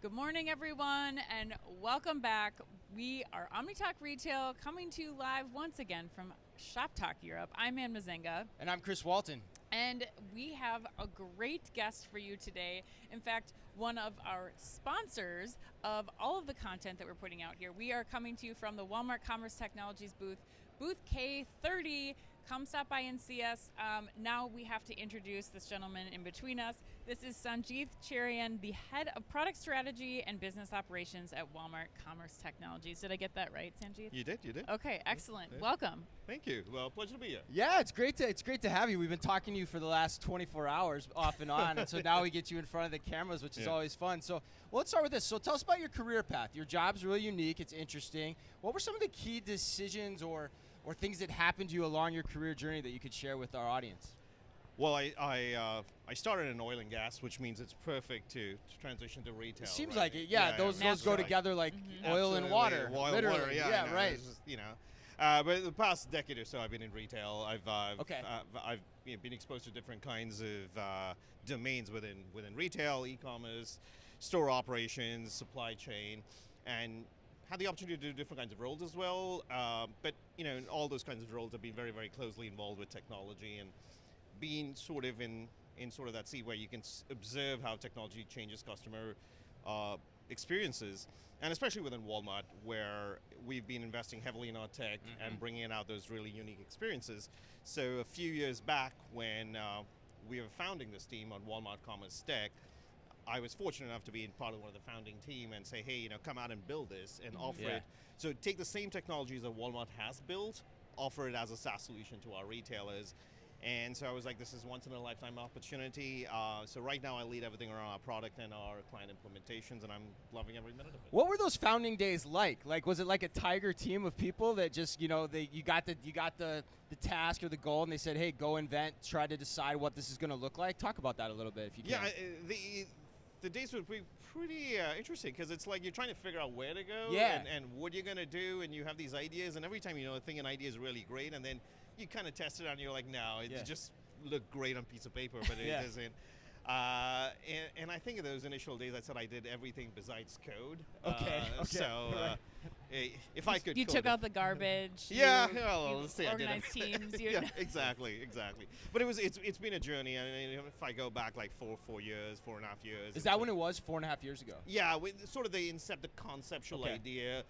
Good morning, everyone, and welcome back. We are OmniTalk Retail coming to you live once again from Shoptalk Europe. I'm Ann Mazenga. And I'm Chris Walton. And we have a great guest for you today. In fact, one of our sponsors of all of the content that we're putting out here. We are coming to you from the Walmart Commerce Technologies booth, booth K30. Come stop by and see us. Now we have to introduce this gentleman in between us. This is Sanjeeth Cherian, the head of product strategy and business operations at Walmart Commerce Technologies. Did I get that right, Sanjeeth? You did. Okay, excellent. Yeah. Welcome. Thank you. Well, pleasure to be here. Yeah, it's great to have you. We've been talking to you for the last 24 hours off and on, and so now we get you in front of the cameras, which is always fun. So let's start with this. So tell us about your career path. Your job's really unique. It's interesting. What were some of the key decisions or things that happened to you along your career journey that you could share with our audience? Well, I started in oil and gas, which means it's perfect to transition to retail. It seems right? like it. Yeah, those go together like oil and water. Oil, literally. water, Yeah, right. Just, but the past decade or so, I've been in retail. I've been exposed to different kinds of domains within retail, e-commerce, store operations, supply chain, and had the opportunity to do different kinds of roles as well. But in all those kinds of roles, I've been very, very closely involved with technology and being sort of in sort of that seat where you can observe how technology changes customer experiences, and especially within Walmart, where we've been investing heavily in our tech and bringing out those really unique experiences. So a few years back, when we were founding this team on Walmart Commerce Tech, I was fortunate enough to be part of one of the founding team and say, hey, come out and build this and offer it. So take the same technologies that Walmart has built, offer it as a SaaS solution to our retailers. And so I was like, this is once in a lifetime opportunity. So right now I lead everything around our product and our client implementations, and I'm loving every minute of it. What were those founding days like? Like, was it like a tiger team of people that just, you got the task or the goal, and they said, hey, go invent, try to decide what this is going to look like? Talk about that a little bit if you can. Yeah, the days would be pretty interesting, because it's like you're trying to figure out where to go and what you're going to do, and you have these ideas, and every time a thing, an idea is really great, and then you kind of test it out and you're like, no, it just looked great on a piece of paper, but it doesn't. And I think of those initial days, I said I did everything besides code. Okay. So if I could You took out the garbage. Yeah, let's say organized teams. Yeah, exactly. But it's been a journey. I mean, if I go back like 4 years, 4.5 years. Is that when it was 4.5 years ago? Yeah, sort of the conceptual idea.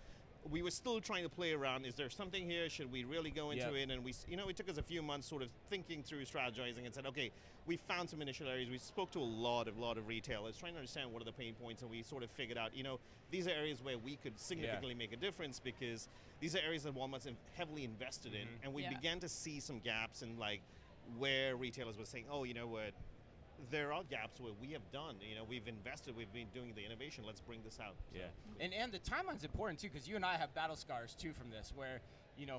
We were still trying to play around. Is there something here? Should we really go into it? And it took us a few months sort of thinking through, strategizing, and said, okay, we found some initial areas. We spoke to a lot of retailers, trying to understand what are the pain points, and we sort of figured out, these are areas where we could significantly make a difference, because these are areas that Walmart's heavily invested in, and we began to see some gaps in like where retailers were saying, oh, you know what? There are gaps where we have done, we've invested, we've been doing the innovation, let's bring this out. So. Yeah. And the timeline's important too, because you and I have battle scars too from this, where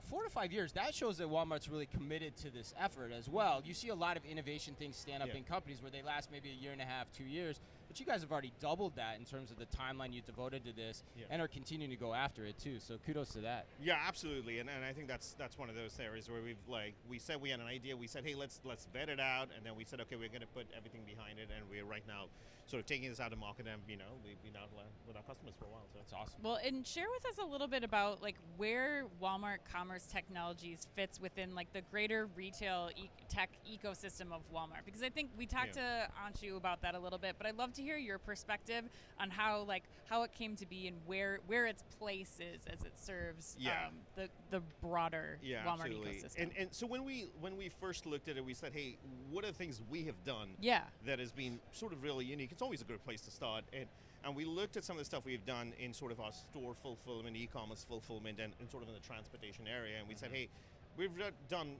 4 to 5 years, that shows that Walmart's really committed to this effort as well. You see a lot of innovation things stand up in companies where they last maybe a year and a half, 2 years, but you guys have already doubled that in terms of the timeline you devoted to this and are continuing to go after it too. So kudos to that. Yeah, absolutely. And I think that's one of those areas where we said we had an idea, we said, hey, let's vet it out, and then we said, okay, we're going to put everything behind it, and we're right now sort of taking this out to market, and we've been out with our customers for a while. So that's awesome. Well, and share with us a little bit about like where Walmart Commerce Technologies fits within like the greater retail tech ecosystem of Walmart, because I think we talked to Anshu about that a little bit, but I'd love to hear your perspective on how it came to be and where its place is as it serves the broader Walmart ecosystem. And so when we first looked at it, we said, hey, what are the things we have done that has been sort of really unique? It's always a good place to start. And we looked at some of the stuff we've done in sort of our store fulfillment, e-commerce fulfillment, and sort of in the transportation area. And we said, hey, we've done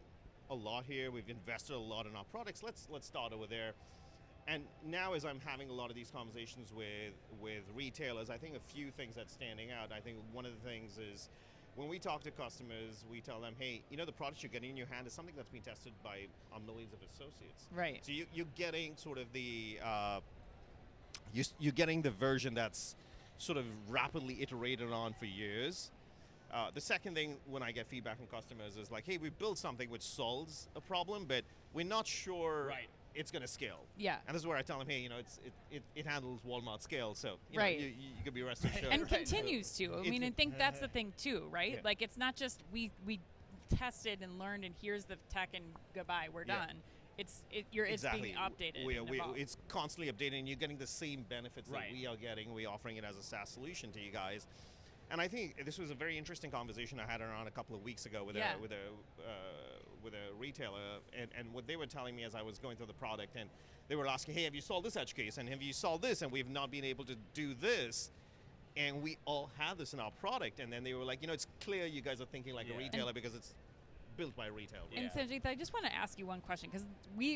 a lot here. We've invested a lot in our products. Let's start over there. And now, as I'm having a lot of these conversations with retailers, I think a few things that's standing out. I think one of the things is when we talk to customers, we tell them, hey, the products you're getting in your hand is something that's been tested by our millions of associates. Right. So you're getting sort of the you're getting the version that's sort of rapidly iterated on for years. The second thing when I get feedback from customers is like, hey, we built something which solves a problem, but we're not sure it's going to scale. Yeah. And this is where I tell them, hey, it handles Walmart scale, so you right. know, you could be rest assured. And continues to. I mean, I think that's the thing too, right? Yeah. Like, it's not just we tested and learned, and here's the tech, and goodbye, we're done. It's exactly. being updated. It's constantly updating, and you're getting the same benefits right. that we are getting. We're offering it as a SaaS solution to you guys. And I think this was a very interesting conversation I had around a couple of weeks ago with a retailer, and what they were telling me as I was going through the product, and they were asking, hey, have you solved this edge case, and have you solved this, and we've not been able to do this, and we all have this in our product. And then they were like, it's clear you guys are thinking like a retailer because it's built by a retailer. And Sanjeeth, I just want to ask you one question, because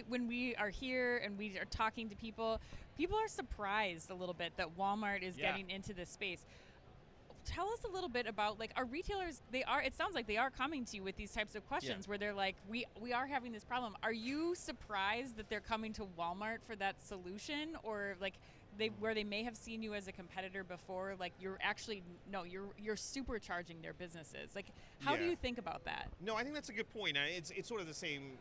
when we are here and we are talking to people are surprised a little bit that Walmart is getting into this space. Tell us a little bit about, like, our retailers, it sounds like they are coming to you with these types of questions where they're like, we are having this problem. Are you surprised that they're coming to Walmart for that solution? Or like where they may have seen you as a competitor before, like you're supercharging their businesses. Like, how do you think about that? No, I think that's a good point. It's sort of the same,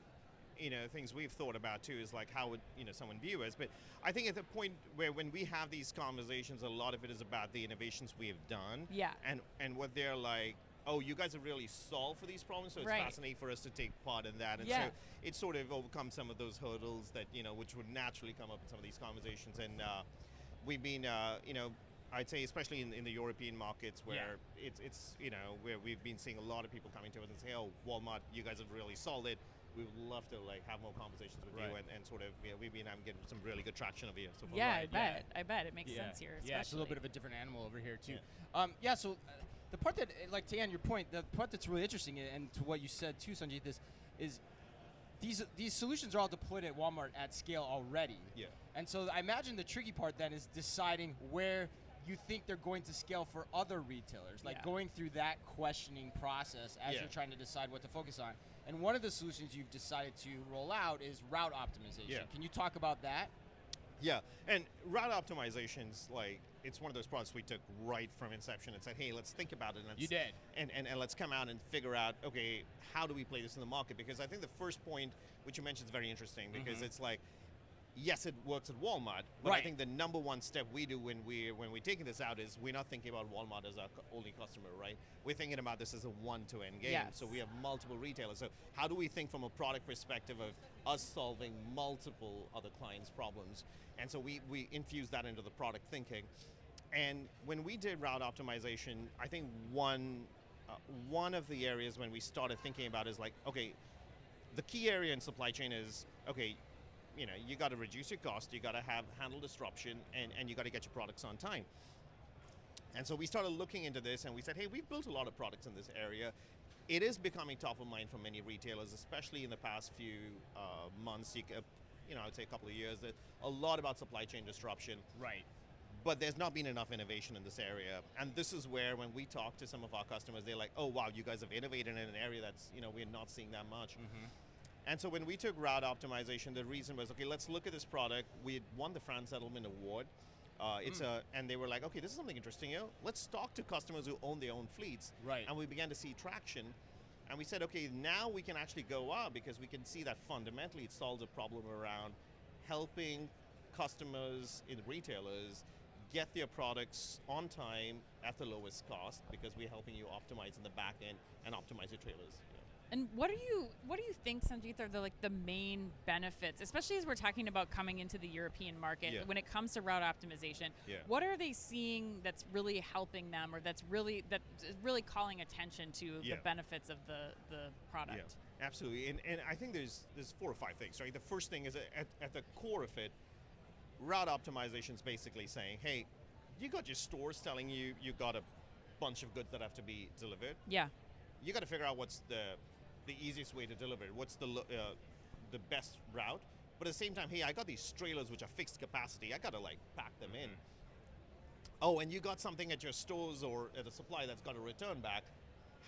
things we've thought about too, is like how would someone view us. But I think at the point where when we have these conversations, a lot of it is about the innovations we have done. Yeah. And what they're like, oh, you guys have really solved for these problems, so it's fascinating for us to take part in that. And so it sort of overcomes some of those hurdles that, which would naturally come up in some of these conversations. And we've been, I'd say especially in the European markets where it's where we've been seeing a lot of people coming to us and say, oh, Walmart, you guys have really solved it. We would love to have more conversations with you, and sort of we've been getting some really good traction over here so far. Yeah, I bet it makes sense here. Yeah, it's a little bit of a different animal over here too. So the part that, like, to Ann, your point, the part that's really interesting, and to what you said too, Sanjeeth, is these solutions are all deployed at Walmart at scale already. Yeah. And so I imagine the tricky part then is deciding where you think they're going to scale for other retailers, like going through that questioning process as you're trying to decide what to focus on. And one of the solutions you've decided to roll out is route optimization. Yeah. Can you talk about that? Yeah, and route optimization's it's one of those products we took right from inception and said, hey, let's think about it. You did. And let's come out and figure out, okay, how do we play this in the market? Because I think the first point, which you mentioned, is very interesting, because it's like, yes, it works at Walmart, but I think the number one step we do when we're taking this out is we're not thinking about Walmart as our only customer, right? We're thinking about this as a one-to-end game. Yes. So we have multiple retailers. So how do we think from a product perspective of us solving multiple other clients' problems? And so we infuse that into the product thinking. And when we did route optimization, I think one of the areas when we started thinking about is like, okay, the key area in supply chain is, okay, you got to reduce your cost, you got to handle disruption, and you got to get your products on time. And so we started looking into this, and we said, hey, we've built a lot of products in this area. It is becoming top of mind for many retailers, especially in the past few months. I would say a couple of years, that a lot about supply chain disruption. Right. But there's not been enough innovation in this area. And this is where, when we talk to some of our customers, they're like, oh, wow, you guys have innovated in an area that's, we're not seeing that much. And so when we took route optimization, the reason was, okay, let's look at this product. We had won the France Settlement Award. And they were like, okay, this is something interesting. Let's talk to customers who own their own fleets. Right. And we began to see traction. And we said, okay, now we can actually go up, because we can see that fundamentally it solves a problem around helping customers in retailers get their products on time at the lowest cost, because we're helping you optimize in the back end and optimize your trailers. And what do you think, Sanjeeth, are the main benefits, especially as we're talking about coming into the European market when it comes to route optimization? What are they seeing that's really helping them, or that's really calling attention to the benefits of the product? Yeah, absolutely. And I think there's 4 or 5 things, right? The first thing is at the core of it, route optimization is basically saying, hey, you got your stores telling you got a bunch of goods that have to be delivered. Yeah. You got to figure out what's the easiest way to deliver it. What's the best route? But at the same time, hey, I got these trailers which are fixed capacity. I got to pack them in. Oh, and you got something at your stores or at a supplier that's got to return back.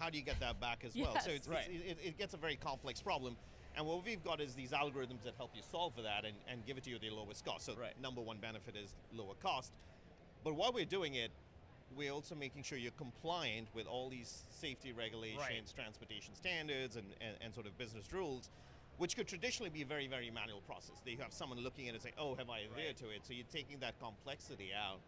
How do you get that back as well? Yes. So it gets a very complex problem. And what we've got is these algorithms that help you solve for that and give it to you at the lowest cost. So number one benefit is lower cost. But while we're doing it, we're also making sure you're compliant with all these safety regulations, transportation standards, and sort of business rules. which could traditionally be a very, very manual process. They have someone looking at it and say, oh, have I adhered to it? So you're taking that complexity out.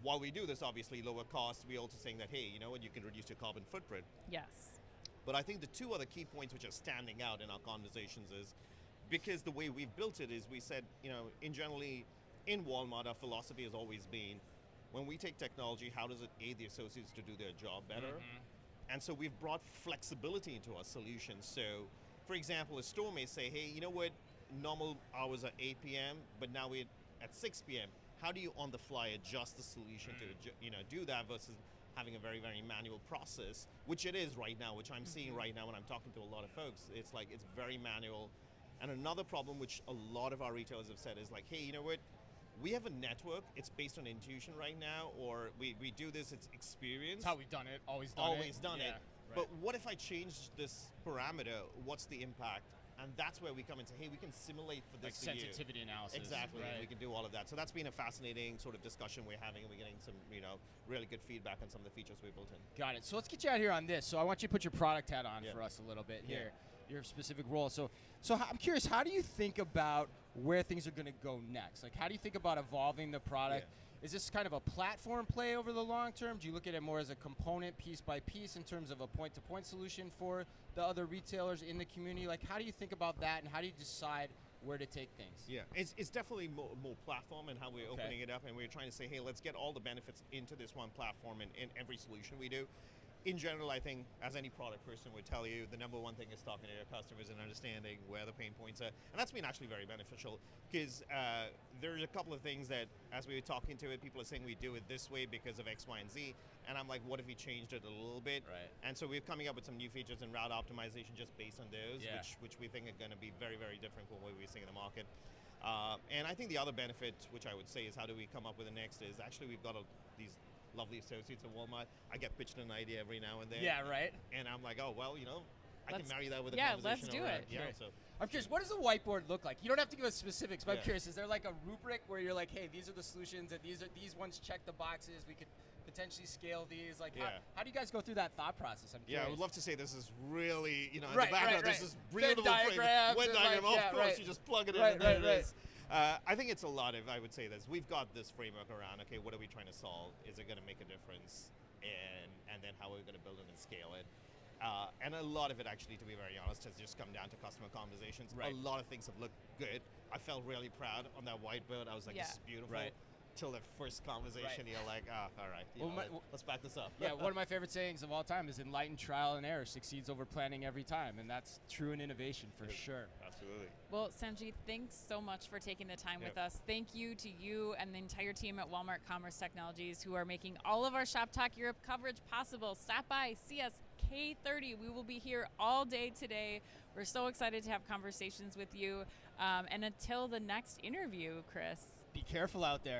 While we do this, obviously, lower cost, we're also saying that, hey, you know what, you can reduce your carbon footprint. Yes. But I think the two other key points which are standing out in our conversations is, because the way we've built it is we said, you know, in Walmart, our philosophy has always been, when we take technology, how does it aid the associates to do their job better? Mm-hmm. And so we've brought flexibility into our solutions. So, for example, a store may say, hey, you know what, normal hours are 8 p.m., but now we're at 6 p.m. How do you on the fly adjust the solution to, you know, do that versus having a very, very manual process, which it is right now, which I'm seeing right now when I'm talking to a lot of folks. It's like, it's very manual. And another problem which a lot of our retailers have said is like, hey, you know what? We have a network, it's based on intuition right now, or we do this, it's experience. That's how we've done it, always done it. Right. But what if I change this parameter? What's the impact? And that's where we come and say, hey, we can simulate for this like sensitivity analysis. Exactly, right. and we can do all of that. So that's been a fascinating sort of discussion we're having, and we're getting some, you know, really good feedback on some of the features we built in. Got it. So let's get you out here on this. So I want you to put your product hat on for us a little bit here, your specific role. So I'm curious, how do you think about where things are going to go next? Like, how do you think about evolving the product? Is this kind of a platform play over the long term? Do you look at it more as a component piece by piece in terms of a point-to-point solution for the other retailers in the community? Like, how do you think about that, and how do you decide where to take things? Yeah, it's definitely more platform and how we're opening it up, and we're trying to say, hey, let's get all the benefits into this one platform in every solution we do. In general, I think, as any product person would tell you, the number one thing is talking to your customers and understanding where the pain points are. And that's been actually very beneficial, because there's a couple of things that, as we were talking to it, people are saying we do it this way because of X, Y, and Z. And I'm like, what if we changed it a little bit? Right. And so we're coming up with some new features and route optimization just based on those, which we think are going to be very, very different from what we're seeing in the market. And I think the other benefit, which I would say, is how do we come up with the next is actually we've got these lovely associates at Walmart. I get pitched an idea every now and then. Yeah, right. And I'm like, oh, well, you know, I can marry that with a Yeah, conversation. let's do it. Yeah, so. I'm curious, what does the whiteboard look like? You don't have to give us specifics, but I'm curious, is there like a rubric where you're like, hey, these are the solutions, and these ones check the boxes, we could potentially scale these? Like, how do you guys go through that thought process? I'm curious. Yeah, I would love to say this is really, you know, in the background, this is breathable diagrams. Venn diagram, of course, you just plug it in and there it is. I think it's a lot of, I would say this, we've got this framework around, okay, what are we trying to solve? Is it going to make a difference? And then how are we going to build it and scale it? And a lot of it, actually, to be very honest, has just come down to customer conversations. Right. A lot of things have looked good. I felt really proud on that whiteboard. I was like, this is beautiful. Right. Till the first conversation, you're like, all right, let's back this up. Yeah, one of my favorite sayings of all time is enlightened trial and error succeeds over planning every time. And that's true in innovation for sure. Absolutely. Well, Sanjeeth, thanks so much for taking the time with us. Thank you to you and the entire team at Walmart Commerce Technologies who are making all of our Shoptalk Europe coverage possible. Stop by, see us, K30. We will be here all day today. We're so excited to have conversations with you. And until the next interview, Chris. Be careful out there.